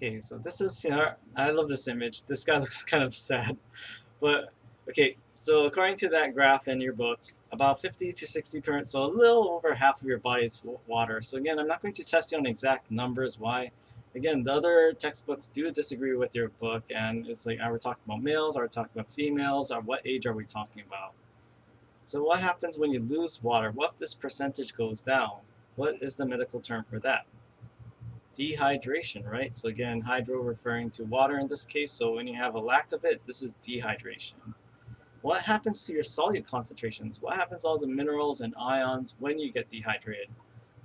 Okay, so this is, I love this image. This guy looks kind of sad. But, okay, so according to that graph in your book, about 50 to 60%, so a little over half of your body is water. So again, I'm not going to test you on exact numbers. Why? Again, the other textbooks do disagree with your book, and it's like, are we talking about males? Are we talking about females? Or what age are we talking about? So what happens when you lose water? What if this percentage goes down? What is the medical term for that? Dehydration, right? So again, hydro referring to water in this case. So when you have a lack of it, this is dehydration. What happens to your solute concentrations? What happens to all the minerals and ions when you get dehydrated?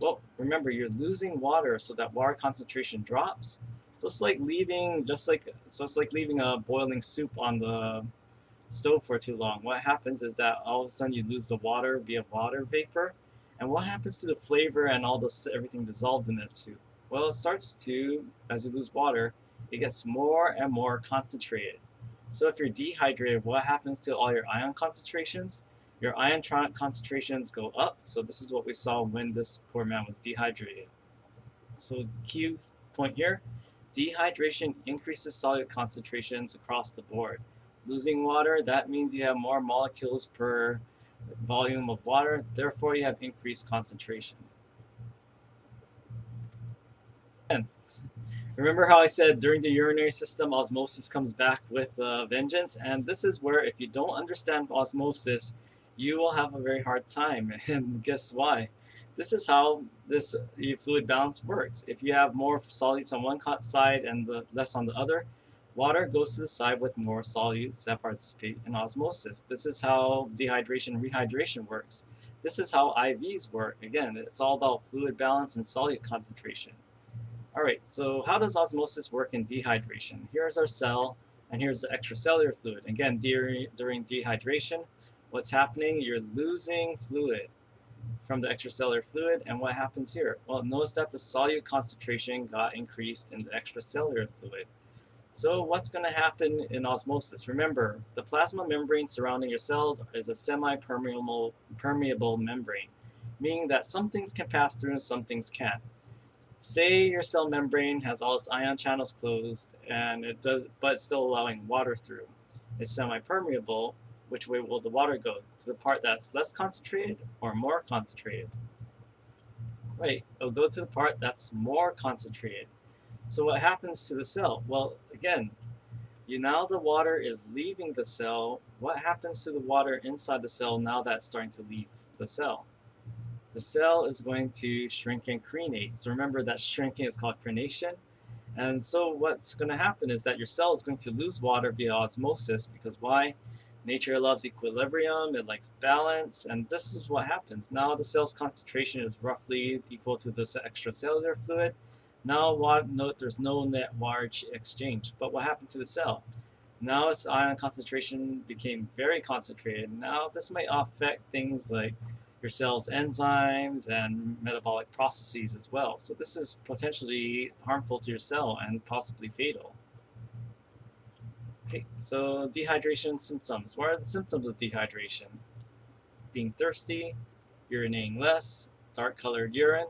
Well, remember, you're losing water, so that water concentration drops. So it's like leaving a boiling soup on the stove for too long. What happens is that all of a sudden you lose the water via water vapor. And what happens to the flavor and all this everything dissolved in that soup? Well, it starts to, as you lose water, it gets more and more concentrated. So if you're dehydrated, what happens to all your ion concentrations? Your ion concentrations go up. So this is what we saw when this poor man was dehydrated. So key point here, dehydration increases solute concentrations across the board. Losing water, that means you have more molecules per volume of water, therefore you have increased concentration. And remember how I said during the urinary system, osmosis comes back with vengeance? And this is where if you don't understand osmosis, you will have a very hard time. And guess why? This is how this fluid balance works. If you have more solutes on one side and less on the other, water goes to the side with more solutes that participate in osmosis. This is how dehydration and rehydration works. This is how IVs work. Again, it's all about fluid balance and solute concentration. All right, so how does osmosis work in dehydration? Here's our cell, and here's the extracellular fluid. Again, during dehydration, what's happening? You're losing fluid from the extracellular fluid, and what happens here? Well, notice that the solute concentration got increased in the extracellular fluid. So what's going to happen in osmosis? Remember, the plasma membrane surrounding your cells is a semi-permeable membrane, meaning that some things can pass through and some things can't. Say your cell membrane has all its ion channels closed, and it does, but it's still allowing water through. It's semi-permeable. Which way will the water go? To the part that's less concentrated or more concentrated? Right, it'll go to the part that's more concentrated. So what happens to the cell? Well, again, now the water is leaving the cell. What happens to the water inside the cell now that's starting to leave the cell? The cell is going to shrink and crenate. So remember that shrinking is called crenation. And so what's going to happen is that your cell is going to lose water via osmosis, because why? Nature loves equilibrium, it likes balance, and this is what happens. Now the cell's concentration is roughly equal to this extracellular fluid. Now note there's no net water exchange, but what happened to the cell? Now its ion concentration became very concentrated. Now this might affect things like your cell's enzymes and metabolic processes as well. So this is potentially harmful to your cell and possibly fatal. Okay, so dehydration symptoms. What are the symptoms of dehydration? Being thirsty, urinating less, dark colored urine.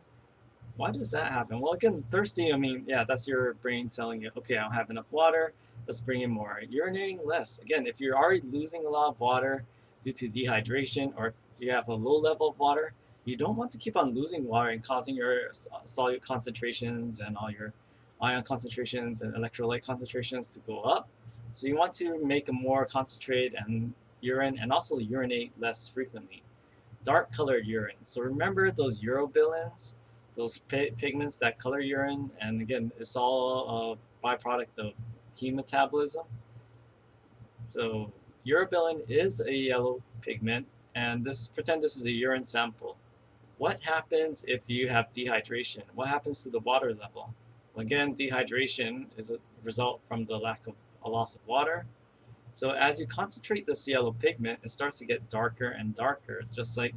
Why does that happen? Well, again, thirsty, I mean, yeah, that's your brain telling you, okay, I don't have enough water, let's bring in more. Urinating less. Again, if you're already losing a lot of water due to dehydration, or if you have a low level of water, you don't want to keep on losing water and causing your solute concentrations and all your ion concentrations and electrolyte concentrations to go up. So you want to make a more concentrated and urine, and also urinate less frequently. Dark colored urine. So remember those urobilins, those pigments that color urine, and again, it's all a byproduct of heme metabolism. So urobilin is a yellow pigment, and pretend this is a urine sample. What happens if you have dehydration? What happens to the water level? Well, again, dehydration is a result from the lack of a loss of water. So as you concentrate this yellow pigment, it starts to get darker and darker, just like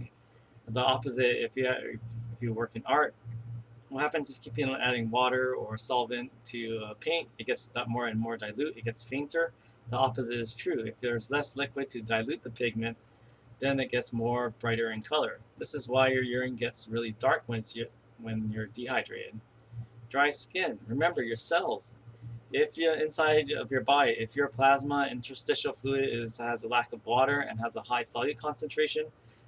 the opposite if you work in art. What happens if you keep on adding water or solvent to paint? It gets more and more dilute, it gets fainter. The opposite is true. If there's less liquid to dilute the pigment, then it gets more brighter in color. This is why your urine gets really dark when you're dehydrated. Dry skin. Remember, your cells, If you inside of your body, if your plasma interstitial fluid has a lack of water and has a high solute concentration,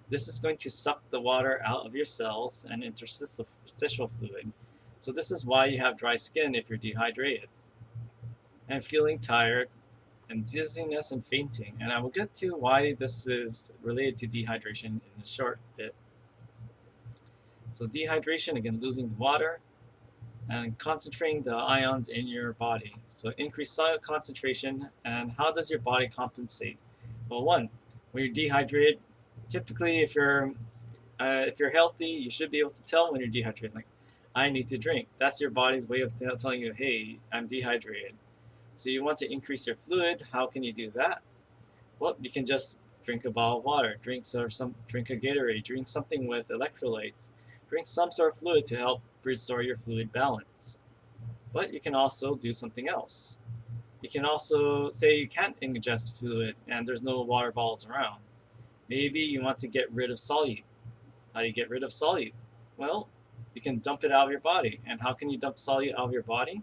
this is going to suck the water out of your cells and interstitial fluid. So this is why you have dry skin if you're dehydrated and feeling tired and dizziness and fainting. And I will get to why this is related to dehydration in a short bit. So dehydration, again, losing water and concentrating the ions in your body. So increased solute concentration. And how does your body compensate? Well, one, when you're dehydrated, typically if you're healthy, you should be able to tell when you're dehydrated. Like, I need to drink. That's your body's way of telling you, hey, I'm dehydrated. So you want to increase your fluid. How can you do that? Well, you can just drink a bottle of water, drink a Gatorade, drink something with electrolytes, drink some sort of fluid to help restore your fluid balance. But you can also do something else. You can also say you can't ingest fluid and there's no water bottles around. Maybe you want to get rid of solute. How do you get rid of solute? Well, you can dump it out of your body. And how can you dump solute out of your body?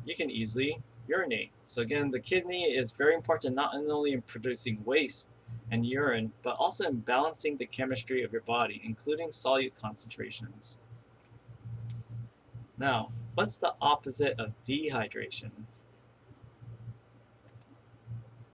You can easily urinate. So again, the kidney is very important not only in producing waste and urine, but also in balancing the chemistry of your body, including solute concentrations. Now, what's the opposite of dehydration?